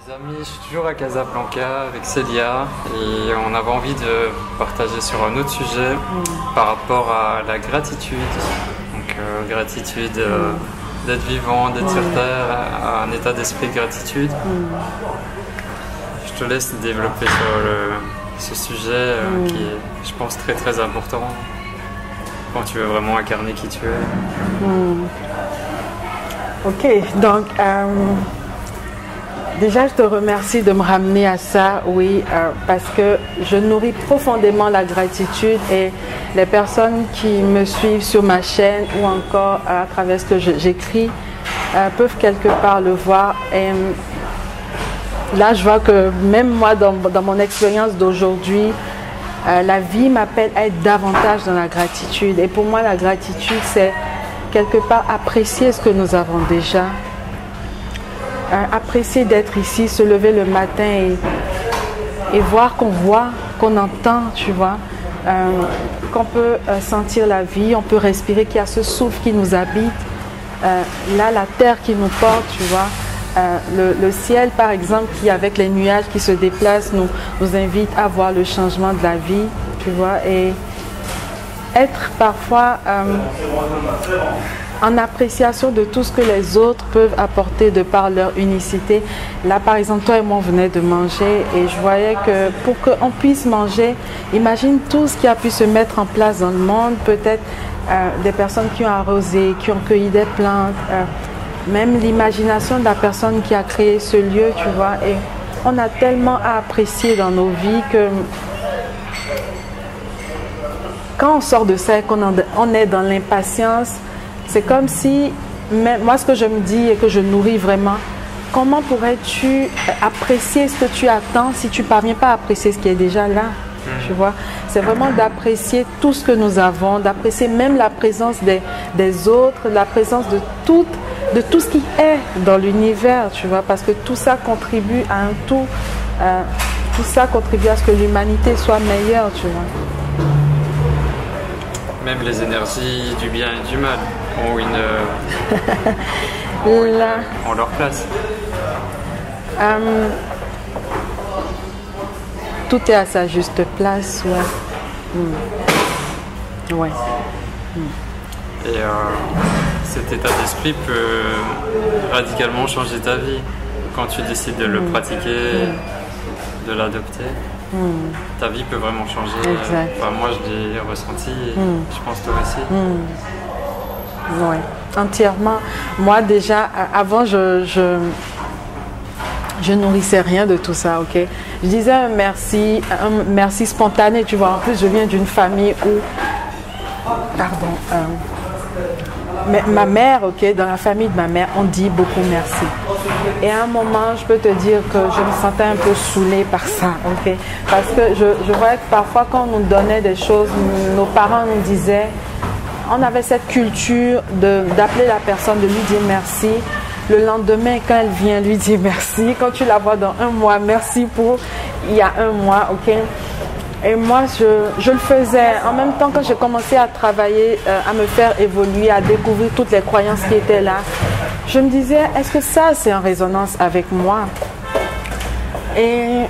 des amis, je suis toujours à Casablanca avec Célia et on avait envie de partager sur un autre sujet par rapport à la gratitude. Donc gratitude d'être vivant, d'être sur Terre, un état d'esprit de gratitude. Je te laisse développer sur ce sujet qui est, je pense, très très important quand tu veux vraiment incarner qui tu es. Ok, donc déjà je te remercie de me ramener à ça, oui, parce que je nourris profondément la gratitude et les personnes qui me suivent sur ma chaîne ou encore à travers ce que j'écris peuvent quelque part le voir. Et là je vois que même moi dans mon expérience d'aujourd'hui, la vie m'appelle à être davantage dans la gratitude. Et pour moi la gratitude c'est quelque part apprécier ce que nous avons déjà. Apprécier d'être ici, se lever le matin et voir qu'on voit, qu'on entend, tu vois, qu'on peut sentir la vie, on peut respirer, qu'il y a ce souffle qui nous habite, là la terre qui nous porte, tu vois, le ciel par exemple qui avec les nuages qui se déplacent nous invite à voir le changement de la vie, tu vois, et être parfois en appréciation de tout ce que les autres peuvent apporter de par leur unicité. Là, par exemple, toi et moi, on venait de manger et je voyais que pour qu'on puisse manger, imagine tout ce qui a pu se mettre en place dans le monde, peut-être des personnes qui ont arrosé, qui ont cueilli des plantes, même l'imagination de la personne qui a créé ce lieu, tu vois. Et on a tellement à apprécier dans nos vies que quand on sort de ça et qu'on est dans l'impatience, c'est comme si, moi ce que je me dis et que je nourris vraiment, comment pourrais-tu apprécier ce que tu attends si tu ne parviens pas à apprécier ce qui est déjà là, tu vois? C'est vraiment d'apprécier tout ce que nous avons, d'apprécier même la présence des autres, la présence de tout ce qui est dans l'univers, tu vois? Parce que tout ça contribue à un tout, tout ça contribue à ce que l'humanité soit meilleure, tu vois? Même les énergies du bien et du mal ont ont leur place. Tout est à sa juste place, ouais. Ouais. Et cet état d'esprit peut radicalement changer ta vie quand tu décides de le pratiquer, de l'adopter. Ta vie peut vraiment changer. Enfin, moi je l'ai ressenti et je pense toi aussi. Oui, entièrement. Moi déjà, avant je nourrissais rien de tout ça, ok. Je disais un merci spontané, tu vois. En plus je viens d'une famille où, ma mère, ok, dans la famille de ma mère, on dit beaucoup merci. Et à un moment, je peux te dire que je me sentais un peu saoulée par ça, ok. Parce que je voyais que parfois quand on nous donnait des choses, nos parents nous disaient, on avait cette culture d'appeler la personne, de lui dire merci. Le lendemain, quand elle vient, lui dire merci. Quand tu la vois dans un mois, merci pour il y a un mois, ok. Et moi, je le faisais. En même temps, quand j'ai commencé à travailler, à me faire évoluer, à découvrir toutes les croyances qui étaient là, je me disais, est-ce que ça, c'est en résonance avec moi? Et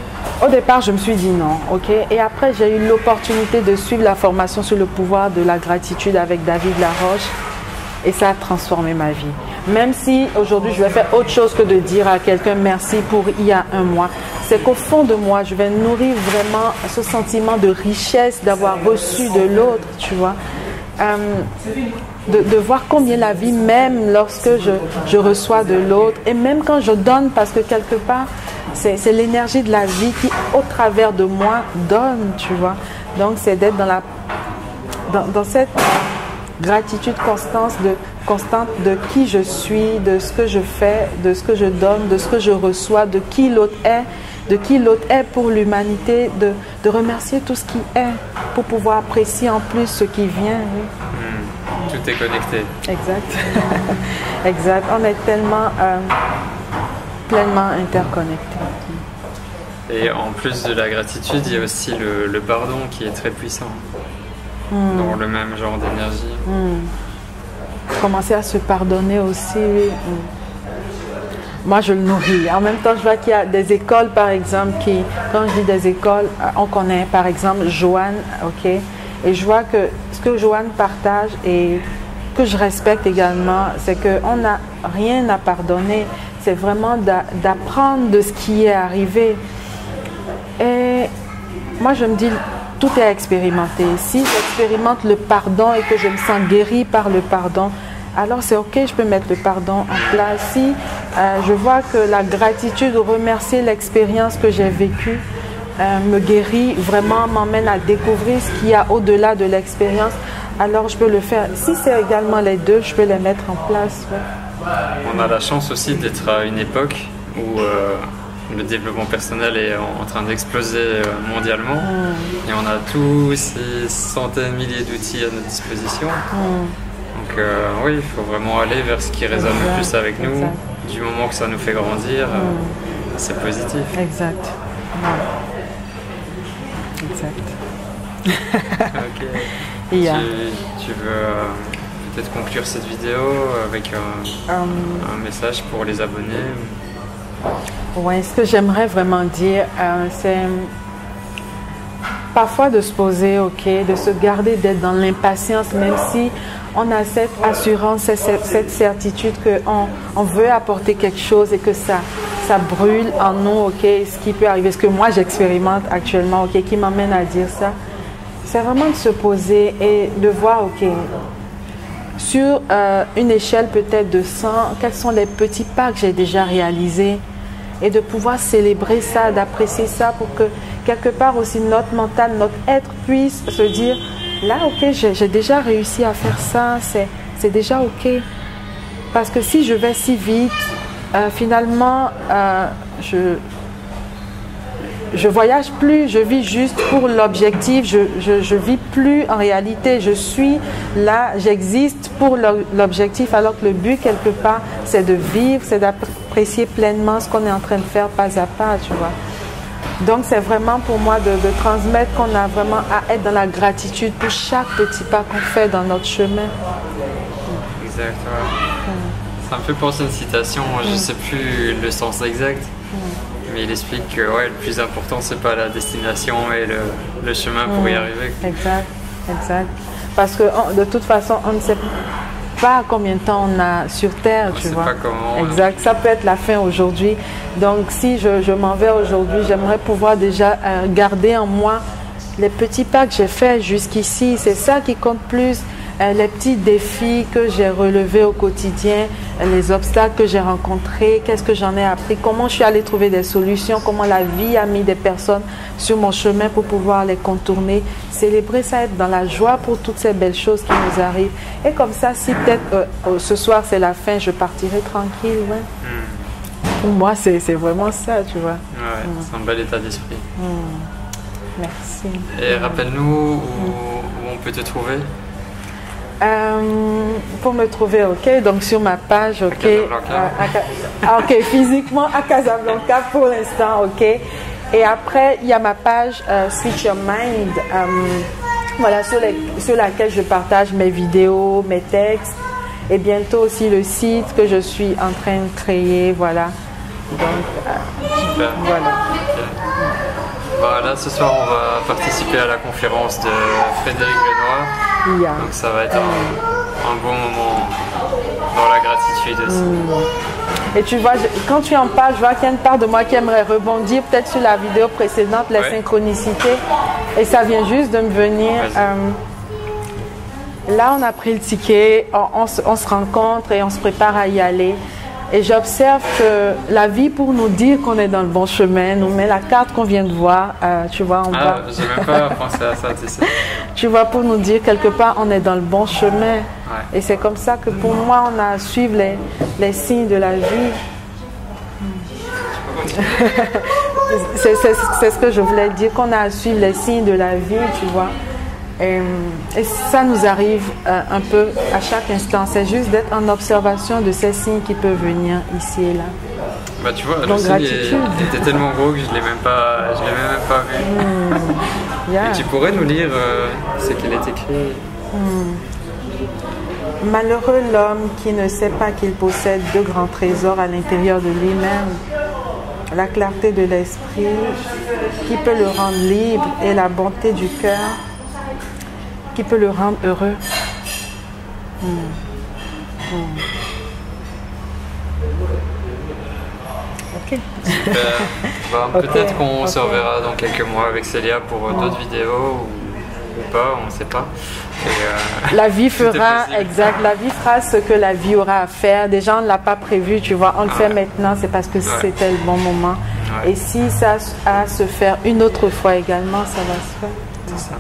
au départ, je me suis dit non, ok. Et après, j'ai eu l'opportunité de suivre la formation sur le pouvoir de la gratitude avec David Laroche. Et ça a transformé ma vie. Même si aujourd'hui, je vais faire autre chose que de dire à quelqu'un merci pour il y a un mois. C'est qu'au fond de moi, je vais nourrir vraiment ce sentiment de richesse d'avoir reçu de l'autre, tu vois. De voir combien la vie, même lorsque je reçois de l'autre, et même quand je donne, parce que quelque part, c'est l'énergie de la vie qui, au travers de moi, donne, tu vois. Donc, c'est d'être dans cette gratitude constante de qui je suis, de ce que je fais, de ce que je donne, de ce que je reçois, de qui l'autre est pour l'humanité, de remercier tout ce qui est pour pouvoir apprécier en plus ce qui vient. Oui. Tout est connecté. Exact. Exact. On est tellement pleinement interconnectés. Et en plus de la gratitude, il y a aussi le pardon qui est très puissant. Dans le même genre d'énergie. Commencer à se pardonner aussi. moi je le nourris. En même temps, je vois qu'il y a des écoles, par exemple, qui, quand je dis des écoles, on connaît par exemple Joanne, ok, et je vois que ce que Joanne partage et que je respecte également, c'est qu'on n'a rien à pardonner. C'est vraiment d'apprendre de ce qui est arrivé. Et moi, je me dis, tout est expérimenté. Si j'expérimente le pardon et que je me sens guérie par le pardon, alors c'est ok, je peux mettre le pardon en place. Si je vois que la gratitude, remercier l'expérience que j'ai vécue, me guérit, vraiment m'emmène à découvrir ce qu'il y a au-delà de l'expérience, alors je peux le faire. Si c'est également les deux, je peux les mettre en place. Ouais. On a la chance aussi d'être à une époque où le développement personnel est en train d'exploser mondialement et on a tous ces centaines, milliers d'outils à notre disposition. Donc oui, il faut vraiment aller vers ce qui résonne le plus avec nous. Du moment que ça nous fait grandir, c'est positif. Exact. Exact. Ok. Tu veux peut-être conclure cette vidéo avec un message pour les abonnés? Oui, ce que j'aimerais vraiment dire, c'est parfois de se poser, ok, de se garder d'être dans l'impatience, même si on a cette assurance, cette certitude qu'on veut apporter quelque chose et que ça brûle en nous, ok, ce qui peut arriver, ce que moi j'expérimente actuellement, ok, qui m'amène à dire ça, c'est vraiment de se poser et de voir, ok, sur une échelle peut-être de 100, quels sont les petits pas que j'ai déjà réalisés et de pouvoir célébrer ça, d'apprécier ça pour que quelque part aussi notre mental, notre être puisse se dire là, ok, j'ai déjà réussi à faire ça, c'est déjà ok. Parce que si je vais si vite, finalement, je voyage plus, je vis juste pour l'objectif, je vis plus en réalité, je suis là, j'existe pour l'objectif, alors que le but quelque part, c'est de vivre, c'est d'apprécier pleinement ce qu'on est en train de faire pas à pas, tu vois. Donc c'est vraiment pour moi de transmettre qu'on a vraiment à être dans la gratitude pour chaque petit pas qu'on fait dans notre chemin. Exact, ouais. Ça me fait penser à une citation, je ne sais plus le sens exact. Mais il explique que ouais, le plus important, c'est pas la destination et le chemin pour y arriver. Exact, exact. Parce que de toute façon, on ne sait pas combien de temps on a sur Terre, tu vois. Pas comment. Exact, ça peut être la fin aujourd'hui. Donc si je m'en vais aujourd'hui, j'aimerais pouvoir déjà garder en moi les petits pas que j'ai faits jusqu'ici. C'est ça qui compte plus. Les petits défis que j'ai relevés au quotidien, les obstacles que j'ai rencontrés, qu'est-ce que j'en ai appris, comment je suis allée trouver des solutions, comment la vie a mis des personnes sur mon chemin pour pouvoir les contourner. Célébrer ça, être dans la joie pour toutes ces belles choses qui nous arrivent. Et comme ça, si peut-être ce soir c'est la fin, je partirai tranquille. Ouais. Pour moi, c'est vraiment ça, tu vois. Ouais, c'est un bel état d'esprit. Merci. Et rappelle-nous où on peut te trouver. Pour me trouver, ok, donc sur ma page, ok, ok, physiquement à Casablanca pour l'instant, ok, et après il y a ma page Switch Your Mind, voilà, sur laquelle je partage mes vidéos, mes textes, et bientôt aussi le site que je suis en train de créer, voilà, donc super. Voilà. Okay. Voilà, ce soir on va participer à la conférence de Frédéric Lenoir. Donc ça va être un bon moment dans la gratitude aussi. Et tu vois, quand tu en parles, je vois qu'il y a une part de moi qui aimerait rebondir peut-être sur la vidéo précédente, les synchronicités. Et ça vient juste de me venir. Là, on a pris le ticket, on se rencontre et on se prépare à y aller. Et j'observe que la vie, pour nous dire qu'on est dans le bon chemin, nous met la carte qu'on vient de voir, tu vois, en bas. J'ai même pas pensé à ça, tu sais. Tu vois, pour nous dire quelque part, on est dans le bon chemin. Ouais. Et c'est comme ça que pour moi, on a à suivre les signes de la vie. C'est ce que je voulais dire, qu'on a à suivre les signes de la vie, tu vois. Et ça nous arrive un peu à chaque instant. C'est juste d'être en observation de ces signes qui peuvent venir ici et là. Bah tu vois, donc, le signe était tellement gros que je l'ai même pas vu. Et tu pourrais nous lire ce qu'il est écrit. Malheureux l'homme qui ne sait pas qu'il possède de grands trésors à l'intérieur de lui-même. La clarté de l'esprit qui peut le rendre libre et la bonté du cœur qui peut le rendre heureux. Ok. Super. Bah, peut-être qu'on se reverra dans quelques mois avec Célia pour d'autres vidéos ou pas, on ne sait pas. Et, la vie fera, exact, la vie fera ce que la vie aura à faire. Déjà, on ne l'a pas prévu, tu vois, on le fait maintenant, c'est parce que c'était le bon moment. Et si ça a à se faire une autre fois également, ça va se faire. C'est ça.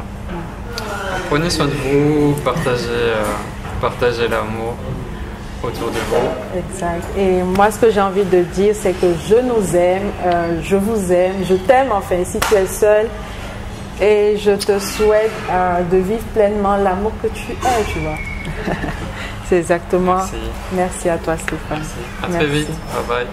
Prenez soin de vous, partagez l'amour autour de vous. Exact. Et moi, ce que j'ai envie de dire, c'est que je nous aime, je vous aime, je t'aime enfin, si tu es seul. Et je te souhaite de vivre pleinement l'amour que tu es, tu vois. C'est exactement. Merci. Merci à toi, Stéphane. Merci. À très vite. Bye bye.